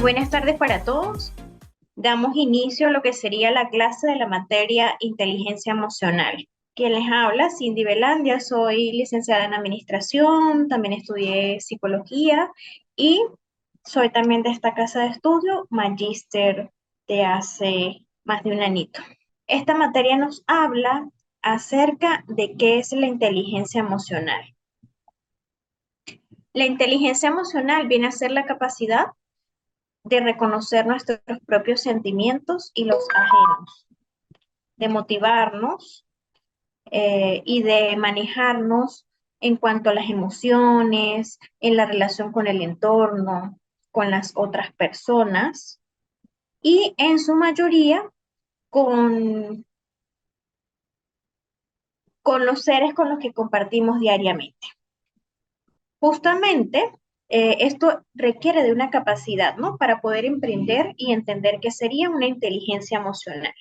buenas tardes para todos. Damos inicio a lo que sería la clase de la materia Inteligencia Emocional. Quien les habla, Cindy Belandia, soy licenciada en Administración, también estudié Psicología y soy también de esta casa de estudio, magíster de hace más de un añito. Esta materia nos habla acerca de qué es la inteligencia emocional. La inteligencia emocional viene a ser la capacidad de reconocer nuestros propios sentimientos y los ajenos, de motivarnos y de manejarnos en cuanto a las emociones, en la relación con el entorno, con las otras personas y en su mayoría con, con los seres con los que compartimos diariamente. Justamente esto requiere de una capacidad, ¿no? Para poder emprender y entender qué sería una inteligencia emocional.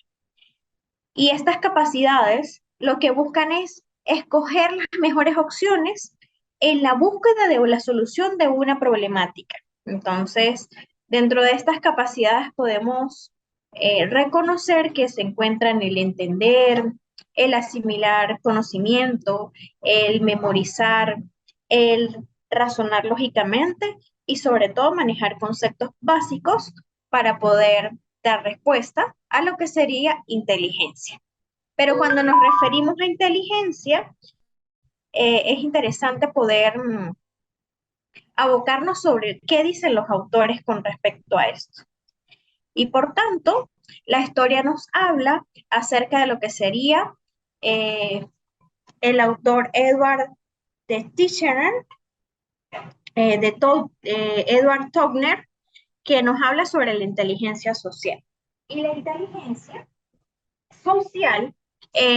Y estas capacidades lo que buscan es escoger las mejores opciones en la búsqueda de la solución de una problemática. Entonces, dentro de estas capacidades podemos reconocer que se encuentran el entender, el asimilar conocimiento, el memorizar, el razonar lógicamente y sobre todo manejar conceptos básicos para poder dar respuesta a lo que sería inteligencia. Pero cuando nos referimos a inteligencia, es interesante poder abocarnos sobre qué dicen los autores con respecto a esto. Y por tanto, la historia nos habla acerca de lo que sería eh, el autor Edward de Ticheren, Edward Togner, que nos habla sobre la inteligencia social. Y la inteligencia social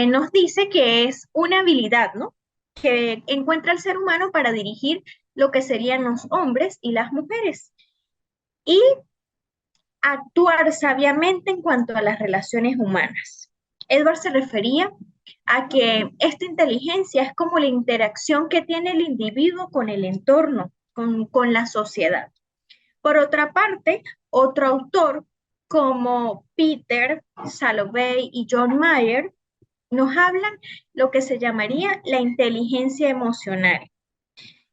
nos dice que es una habilidad, ¿no? Que encuentra el ser humano para dirigir lo que serían los hombres y las mujeres y actuar sabiamente en cuanto a las relaciones humanas. Edward se refería a que esta inteligencia es como la interacción que tiene el individuo con el entorno, con la sociedad. Por otra parte, otro autor como Peter Salovey y John Mayer nos hablan lo que se llamaría la inteligencia emocional.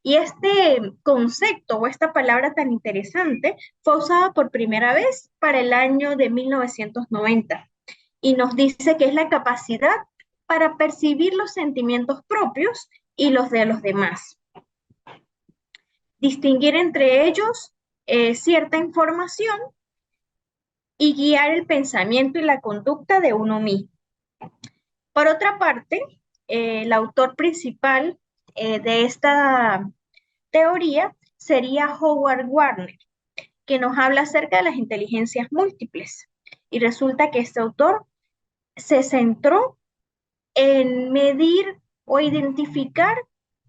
Y este concepto o esta palabra tan interesante fue usada por primera vez para el año de 1990 y nos dice que es la capacidad para percibir los sentimientos propios y los de los demás. Distinguir entre ellos cierta información y guiar el pensamiento y la conducta de uno mismo. Por otra parte, el autor principal de esta teoría sería Howard Gardner, que nos habla acerca de las inteligencias múltiples. Y resulta que este autor se centró en medir o identificar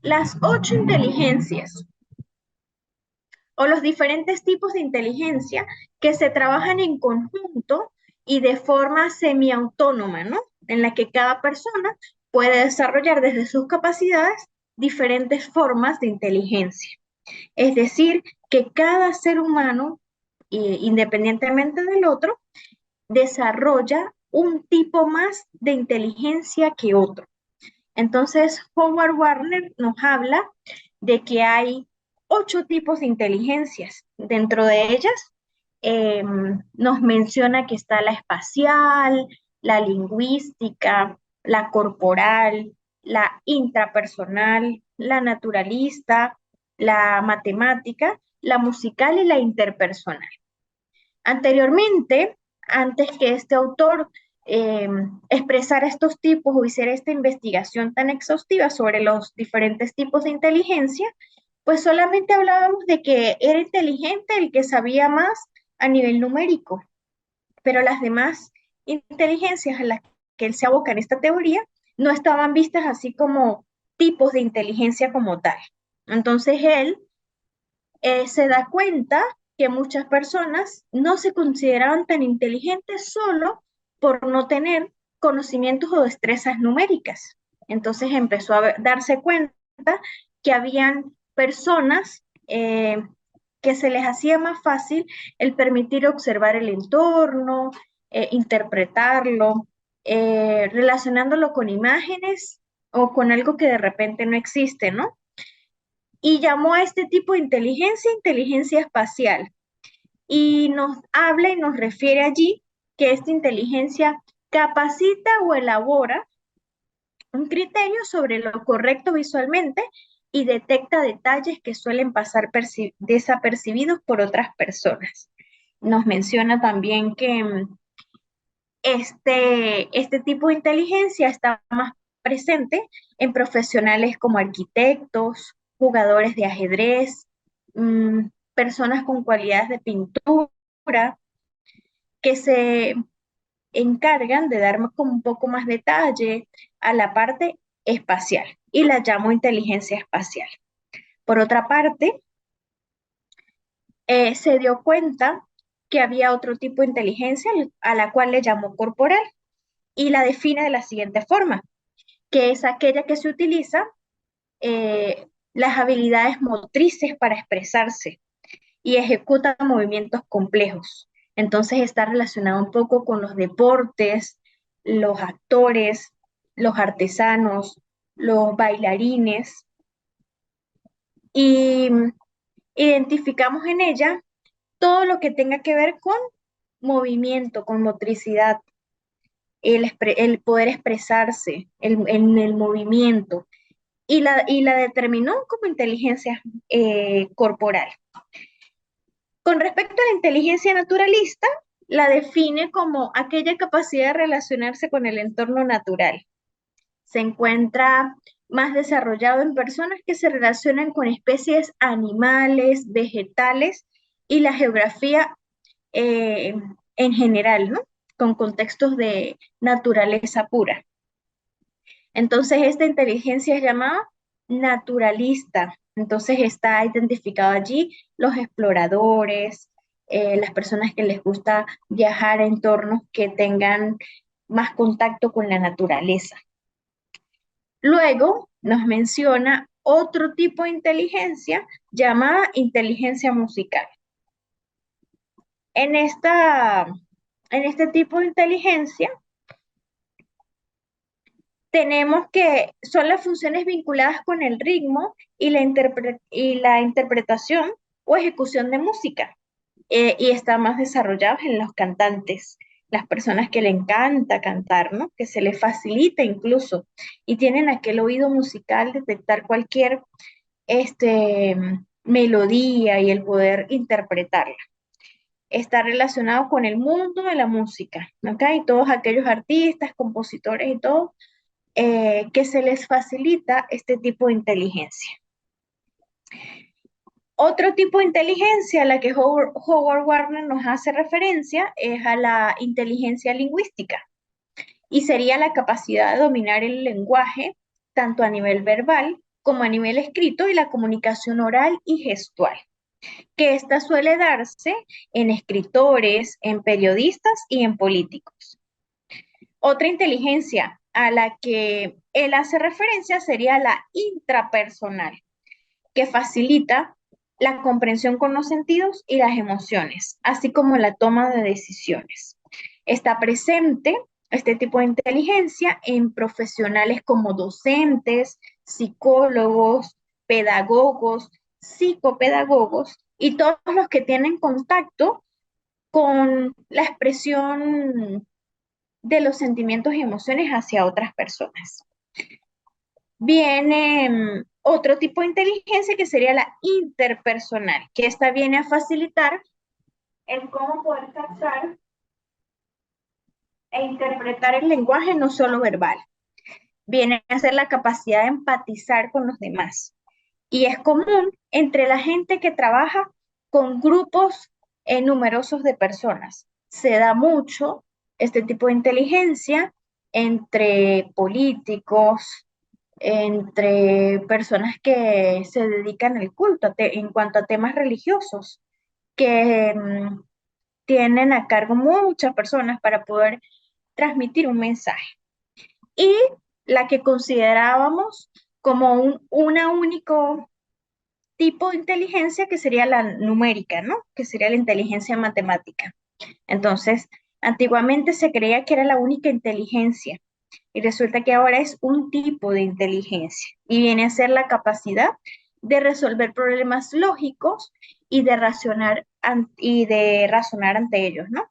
las 8 inteligencias o los diferentes tipos de inteligencia que se trabajan en conjunto y de forma semiautónoma, ¿no? En la que cada persona puede desarrollar desde sus capacidades diferentes formas de inteligencia. Es decir, que cada ser humano, independientemente del otro, desarrolla un tipo más de inteligencia que otro. Entonces, Howard Gardner nos habla de que hay 8 tipos de inteligencias. Dentro de ellas, nos menciona que está la espacial, la lingüística, la corporal, la intrapersonal, la naturalista, la matemática, la musical y la interpersonal. Anteriormente, antes que este autor eh, expresara estos tipos o hiciera esta investigación tan exhaustiva sobre los diferentes tipos de inteligencia, pues solamente hablábamos de que era inteligente el que sabía más a nivel numérico, pero las demás inteligencias a las que él se aboca en esta teoría no estaban vistas así como tipos de inteligencia como tal. Entonces él se da cuenta que muchas personas no se consideraban tan inteligentes solo por no tener conocimientos o destrezas numéricas. Entonces empezó a darse cuenta que habían personas que se les hacía más fácil el permitir observar el entorno, interpretarlo, relacionándolo con imágenes o con algo que de repente no existe, ¿no? Y llamó a este tipo de inteligencia espacial. Y nos habla y nos refiere allí que esta inteligencia capacita o elabora un criterio sobre lo correcto visualmente y detecta detalles que suelen pasar desapercibidos por otras personas. Nos menciona también que este tipo de inteligencia está más presente en profesionales como arquitectos, jugadores de ajedrez, personas con cualidades de pintura, que se encargan de dar como un poco más detalle a la parte espacial y la llamo inteligencia espacial. Por otra parte, se dio cuenta que había otro tipo de inteligencia a la cual le llamó corporal y la define de la siguiente forma, que es aquella que se utiliza las habilidades motrices para expresarse y ejecuta movimientos complejos. Entonces está relacionado un poco con los deportes, los actores, los artesanos, los bailarines y identificamos en ella todo lo que tenga que ver con movimiento, con motricidad, el poder expresarse en el movimiento y la determinó como inteligencia corporal. Con respecto a la inteligencia naturalista, la define como aquella capacidad de relacionarse con el entorno natural. Se encuentra más desarrollado en personas que se relacionan con especies animales, vegetales y la geografía eh, en general, ¿no? Con contextos de naturaleza pura. Entonces, esta inteligencia es llamada naturalista. Entonces, está identificado allí los exploradores, las personas que les gusta viajar a entornos que tengan más contacto con la naturaleza. Luego, nos menciona otro tipo de inteligencia llamada inteligencia musical. En, en este tipo de inteligencia, tenemos que son las funciones vinculadas con el ritmo y y la interpretación o ejecución de música. Y está más desarrollados en los cantantes, las personas que le encanta cantar, ¿no? Que se les facilita incluso y tienen aquel oído musical, detectar cualquier este, melodía y el poder interpretarla. Está relacionado con el mundo de la música, ¿ok? Y todos aquellos artistas, compositores y todo que se les facilita este tipo de inteligencia. Otro tipo de inteligencia a la que Howard Gardner nos hace referencia es a la inteligencia lingüística y sería la capacidad de dominar el lenguaje tanto a nivel verbal como a nivel escrito y la comunicación oral y gestual, que esta suele darse en escritores, en periodistas y en políticos. Otra inteligencia a la que él hace referencia sería la intrapersonal, que facilita la comprensión con los sentidos y las emociones, así como la toma de decisiones. Está presente este tipo de inteligencia en profesionales como docentes, psicólogos, pedagogos, psicopedagogos y todos los que tienen contacto con la expresión de los sentimientos y emociones hacia otras personas. Viene otro tipo de inteligencia que sería la interpersonal, que esta viene a facilitar el cómo poder captar e interpretar el lenguaje no solo verbal. Viene a ser la capacidad de empatizar con los demás. Y es común entre la gente que trabaja con grupos numerosos de personas. Se da mucho este tipo de inteligencia entre políticos, entre personas que se dedican al culto en cuanto a temas religiosos, que tienen a cargo muchas personas para poder transmitir un mensaje. Y la que considerábamos como una único tipo de inteligencia que sería la numérica, ¿no? Que sería la inteligencia matemática. Entonces, antiguamente se creía que era la única inteligencia y resulta que ahora es un tipo de inteligencia y viene a ser la capacidad de resolver problemas lógicos y de razonar ante ellos, ¿no?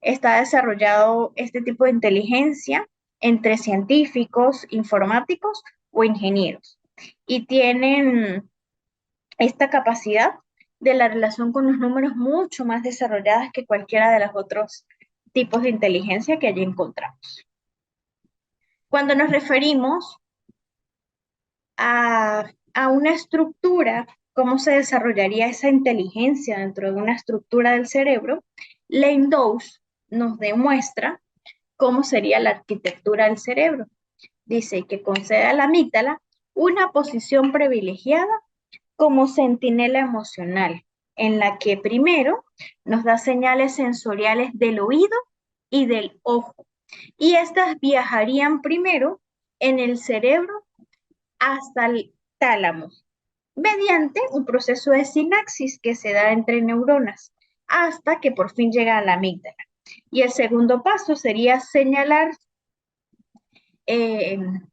Está desarrollado este tipo de inteligencia entre científicos, informáticos o ingenieros y tienen esta capacidad de la relación con los números mucho más desarrolladas que cualquiera de los otros tipos de inteligencia que allí encontramos. Cuando nos referimos a una estructura, cómo se desarrollaría esa inteligencia dentro de una estructura del cerebro, Lane-Dawes nos demuestra cómo sería la arquitectura del cerebro. Dice que concede a la amígdala una posición privilegiada como centinela emocional, en la que primero nos da señales sensoriales del oído y del ojo, y estas viajarían primero en el cerebro hasta el tálamo, mediante un proceso de sinapsis que se da entre neuronas, hasta que por fin llega a la amígdala. Y el segundo paso sería señalar,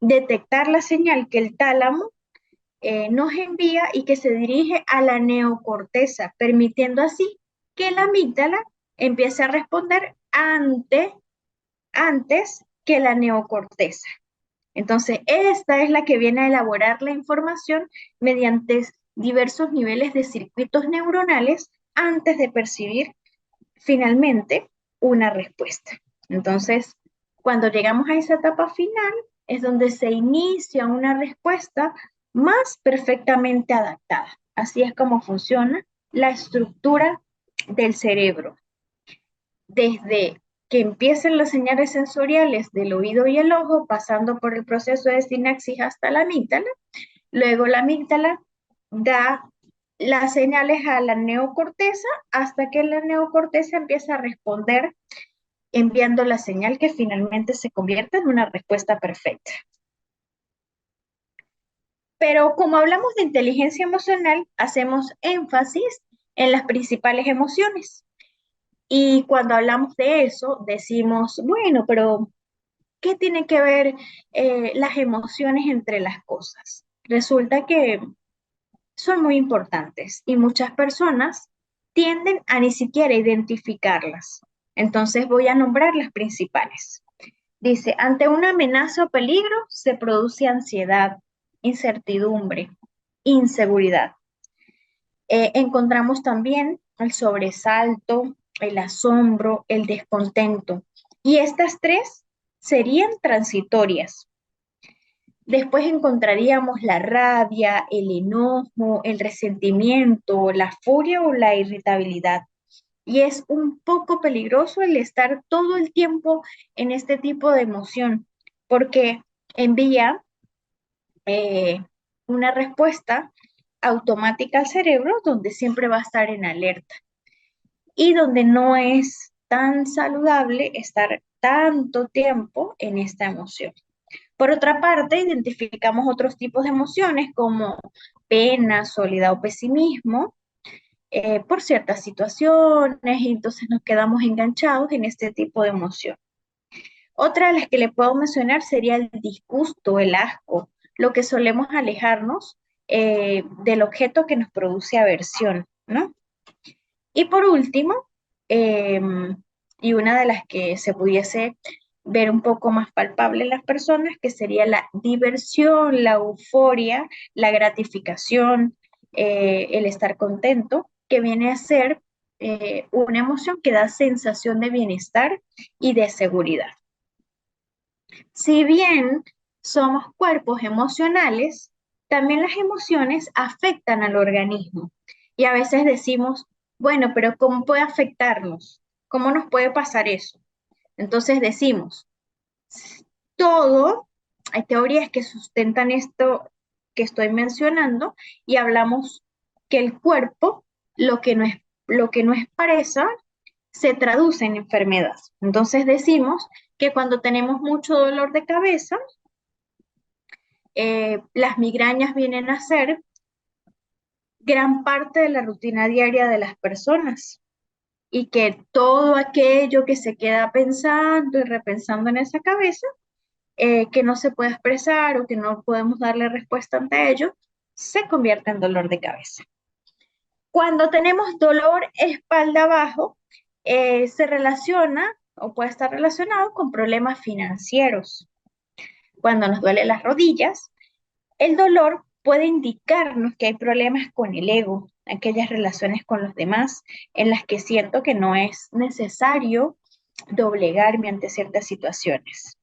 detectar la señal que el tálamo nos envía y que se dirige a la neocorteza, permitiendo así que la amígdala empiece a responder antes que la neocorteza. Entonces, esta es la que viene a elaborar la información mediante diversos niveles de circuitos neuronales antes de percibir finalmente una respuesta. Entonces, cuando llegamos a esa etapa final, es donde se inicia una respuesta más perfectamente adaptada. Así es como funciona la estructura del cerebro. Desde que empiecen las señales sensoriales del oído y el ojo, pasando por el proceso de sinapsis hasta la amígdala, luego la amígdala da las señales a la neocorteza hasta que la neocorteza empieza a responder enviando la señal que finalmente se convierte en una respuesta perfecta. Pero como hablamos de inteligencia emocional, hacemos énfasis en las principales emociones. Y cuando hablamos de eso, decimos, bueno, pero ¿qué tiene que ver las emociones entre las cosas? Resulta que son muy importantes y muchas personas tienden a ni siquiera identificarlas. Entonces voy a nombrar las principales. Dice, ante una amenaza o peligro se produce ansiedad, incertidumbre, inseguridad. Encontramos también el sobresalto, el asombro, el descontento. Y estas tres serían transitorias. Después encontraríamos la rabia, el enojo, el resentimiento, la furia o la irritabilidad. Y es un poco peligroso el estar todo el tiempo en este tipo de emoción, porque envía eh, una respuesta automática al cerebro donde siempre va a estar en alerta y donde no es tan saludable estar tanto tiempo en esta emoción. Por otra parte, identificamos otros tipos de emociones como pena, soledad o pesimismo por ciertas situaciones y entonces nos quedamos enganchados en este tipo de emoción. Otra de las que le puedo mencionar sería el disgusto, el asco, lo que solemos alejarnos del objeto que nos produce aversión, ¿no? Y por último, y una de las que se pudiese ver un poco más palpable en las personas, que sería la diversión, la euforia, la gratificación, el estar contento, que viene a ser una emoción que da sensación de bienestar y de seguridad. Si bien somos cuerpos emocionales, también las emociones afectan al organismo. Y a veces decimos, bueno, pero ¿cómo puede afectarnos? ¿Cómo nos puede pasar eso? Entonces decimos, todo, hay teorías que sustentan esto que estoy mencionando y hablamos que el cuerpo, lo que no expresa, se traduce en enfermedad. Entonces decimos que cuando tenemos mucho dolor de cabeza, las migrañas vienen a ser gran parte de la rutina diaria de las personas y que todo aquello que se queda pensando y repensando en esa cabeza, que no se puede expresar o que no podemos darle respuesta ante ello, se convierte en dolor de cabeza. Cuando tenemos dolor espalda abajo, se relaciona o puede estar relacionado con problemas financieros. Cuando nos duelen las rodillas, el dolor puede indicarnos que hay problemas con el ego, aquellas relaciones con los demás en las que siento que no es necesario doblegarme ante ciertas situaciones.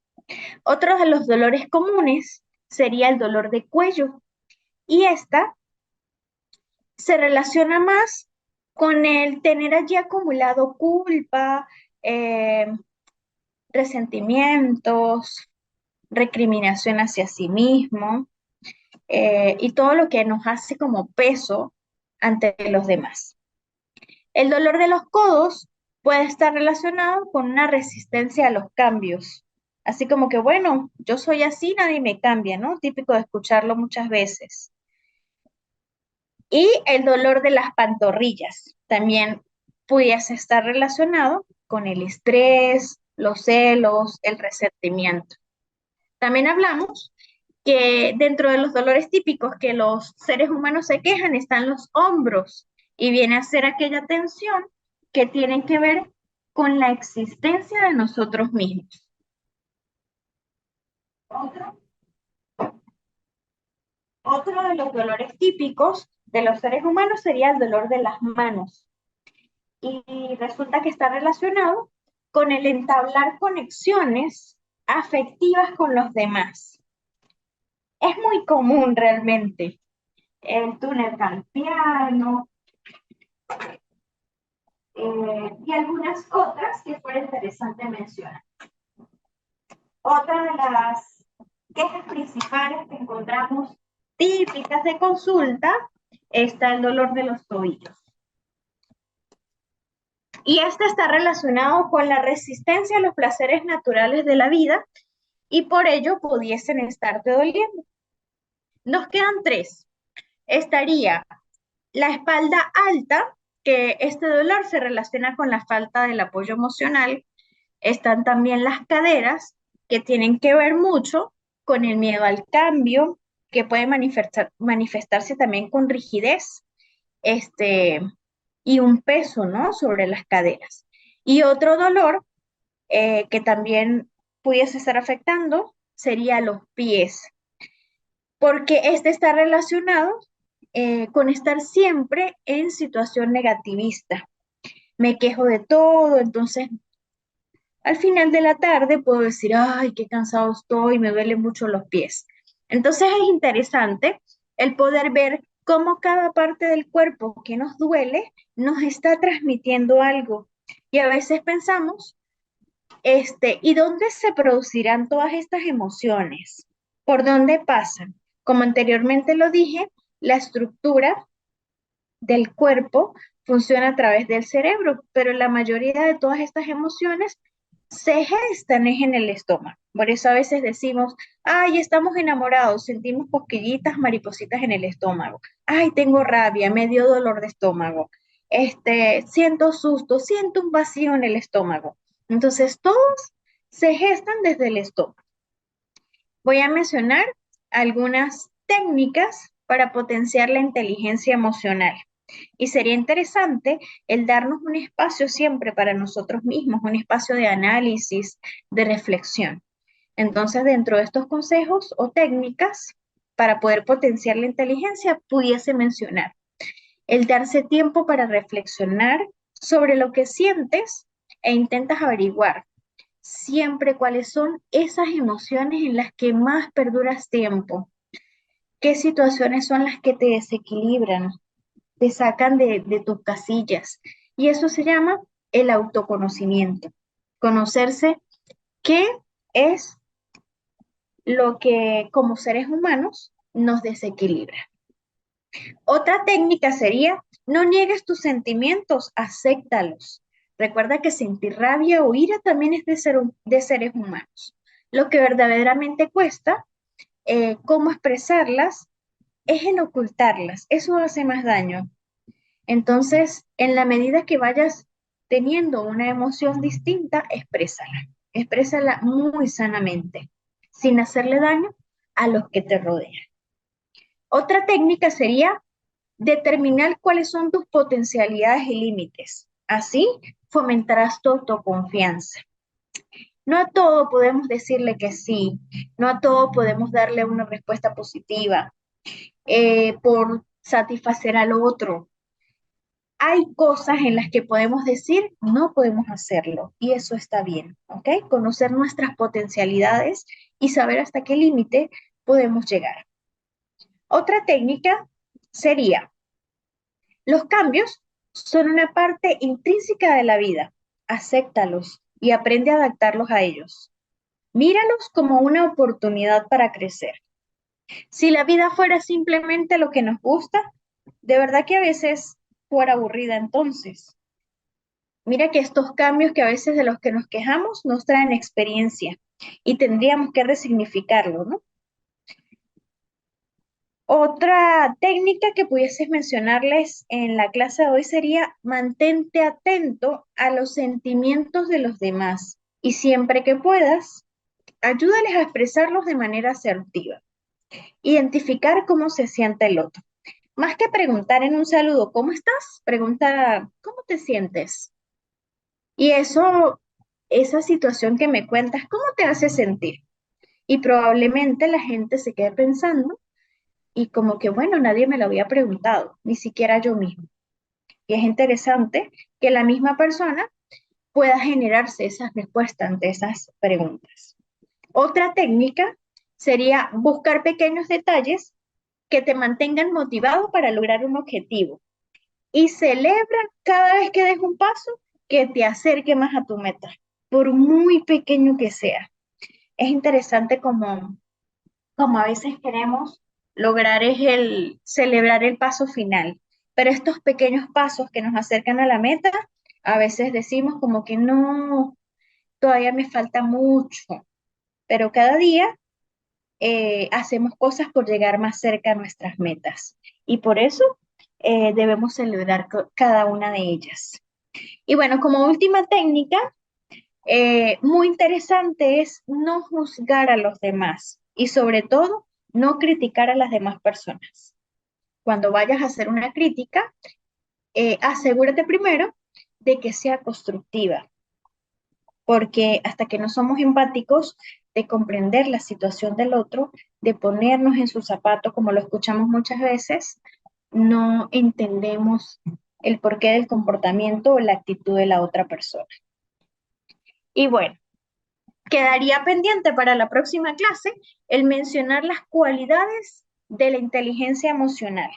Otro de los dolores comunes sería el dolor de cuello y esta se relaciona más con el tener allí acumulado culpa, eh, resentimientos, recriminación hacia sí mismo, y todo lo que nos hace como peso ante los demás. El dolor de los codos puede estar relacionado con una resistencia a los cambios. Así como que, bueno, yo soy así, nadie me cambia, ¿no? Típico de escucharlo muchas veces. Y el dolor de las pantorrillas también pudiese estar relacionado con el estrés, los celos, el resentimiento. También hablamos que dentro de los dolores típicos que los seres humanos se quejan están los hombros y viene a ser aquella tensión que tiene que ver con la existencia de nosotros mismos. Otro, otro de los dolores típicos de los seres humanos sería el dolor de las manos y resulta que está relacionado con el entablar conexiones afectivas con los demás. Es muy común realmente el túnel carpiano, y algunas otras que fuera interesante mencionar. Otra de las quejas principales que encontramos típicas de consulta está el dolor de los tobillos. Y este está relacionado con la resistencia a los placeres naturales de la vida y por ello pudiesen estarte doliendo. Nos quedan tres. Estaría la espalda alta, que este dolor se relaciona con la falta del apoyo emocional. Están también las caderas, que tienen que ver mucho con el miedo al cambio, que puede manifestarse también con rigidez, y un peso, ¿no? Sobre las caderas. Y otro dolor que también pudiese estar afectando sería los pies, porque este está relacionado con estar siempre en situación negativista. Me quejo de todo, entonces al final de la tarde puedo decir, ay, qué cansado estoy, me duelen mucho los pies. Entonces es interesante el poder ver cómo cada parte del cuerpo que nos duele nos está transmitiendo algo. Y a veces pensamos, ¿y dónde se producirán todas estas emociones? ¿Por dónde pasan? Como anteriormente lo dije, la estructura del cuerpo funciona a través del cerebro, pero la mayoría de todas estas emociones se gestan es en el estómago. Por eso a veces decimos, ay, estamos enamorados, sentimos cosquillitas, maripositas en el estómago. Ay, tengo rabia, me dio dolor de estómago. Siento susto, siento un vacío en el estómago. Entonces, todos se gestan desde el estómago. Voy a mencionar algunas técnicas para potenciar la inteligencia emocional. Y sería interesante el darnos un espacio siempre para nosotros mismos, un espacio de análisis, de reflexión. Entonces, dentro de estos consejos o técnicas para poder potenciar la inteligencia, pudiese mencionar el darse tiempo para reflexionar sobre lo que sientes e intentas averiguar siempre cuáles son esas emociones en las que más perduras tiempo, qué situaciones son las que te desequilibran, te sacan de tus casillas. Y eso se llama el autoconocimiento. Conocerse qué es lo que como seres humanos nos desequilibra. Otra técnica sería, no niegues tus sentimientos, acéptalos. Recuerda que sentir rabia o ira también es de seres humanos. Lo que verdaderamente cuesta, cómo expresarlas es el ocultarlas. Eso hace más daño. Entonces, en la medida que vayas teniendo una emoción distinta, exprésala. Exprésala muy sanamente, sin hacerle daño a los que te rodean. Otra técnica sería determinar cuáles son tus potencialidades y límites. Así fomentarás tu autoconfianza. No a todo podemos decirle que sí, no a todo podemos darle una respuesta positiva por satisfacer al otro. Hay cosas en las que podemos decir no podemos hacerlo y eso está bien, ¿ok? Conocer nuestras potencialidades y saber hasta qué límite podemos llegar. Otra técnica sería, los cambios son una parte intrínseca de la vida. Acéptalos y aprende a adaptarlos a ellos. Míralos como una oportunidad para crecer. Si la vida fuera simplemente lo que nos gusta, de verdad que a veces fuera aburrida entonces. Mira que estos cambios que a veces de los que nos quejamos nos traen experiencia y tendríamos que resignificarlo, ¿no? Otra técnica que pudieses mencionarles en la clase de hoy sería mantente atento a los sentimientos de los demás y siempre que puedas, ayúdales a expresarlos de manera asertiva. Identificar cómo se siente el otro. Más que preguntar en un saludo, ¿cómo estás? Pregunta, ¿cómo te sientes? Y eso, esa situación que me cuentas, ¿cómo te hace sentir? Y probablemente la gente se quede pensando y como que, bueno, nadie me lo había preguntado, ni siquiera yo mismo. Y es interesante que la misma persona pueda generarse esas respuestas ante esas preguntas. Otra técnica sería buscar pequeños detalles que te mantengan motivado para lograr un objetivo y celebra cada vez que des un paso que te acerque más a tu meta, por muy pequeño que sea. Es interesante como a veces queremos lograr es el celebrar el paso final, pero estos pequeños pasos que nos acercan a la meta, a veces decimos como que no, todavía me falta mucho, pero cada día hacemos cosas por llegar más cerca a nuestras metas y por eso debemos celebrar cada una de ellas. Y bueno, como última técnica, muy interesante es no juzgar a los demás y sobre todo no criticar a las demás personas. Cuando vayas a hacer una crítica, asegúrate primero de que sea constructiva, porque hasta que no somos empáticos de comprender la situación del otro, de ponernos en sus zapatos, como lo escuchamos muchas veces, no entendemos el porqué del comportamiento o la actitud de la otra persona. Y bueno, quedaría pendiente para la próxima clase el mencionar las cualidades de la inteligencia emocional.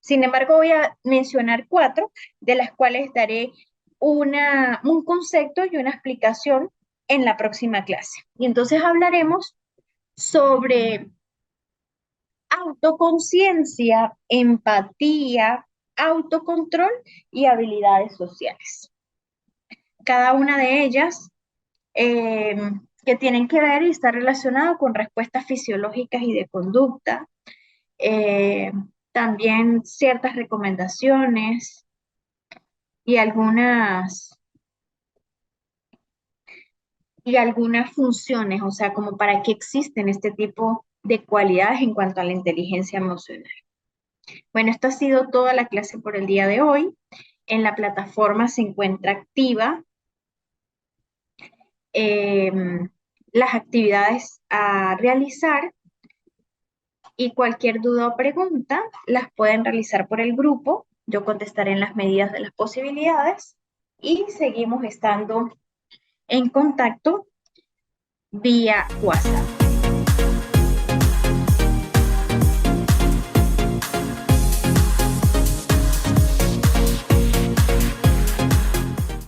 Sin embargo, voy a mencionar 4, de las cuales daré un concepto y una explicación en la próxima clase. Y entonces hablaremos sobre autoconciencia, empatía, autocontrol y habilidades sociales. Cada una de ellas eh, que tienen que ver y estar relacionado con respuestas fisiológicas y de conducta, eh, también ciertas recomendaciones y algunas funciones, o sea, como para qué existen este tipo de cualidades en cuanto a la inteligencia emocional. Bueno, esto ha sido toda la clase por el día de hoy. En la plataforma se encuentra activa las actividades a realizar y cualquier duda o pregunta las pueden realizar por el grupo. Yo contestaré en las medidas de las posibilidades y seguimos estando en contacto vía WhatsApp.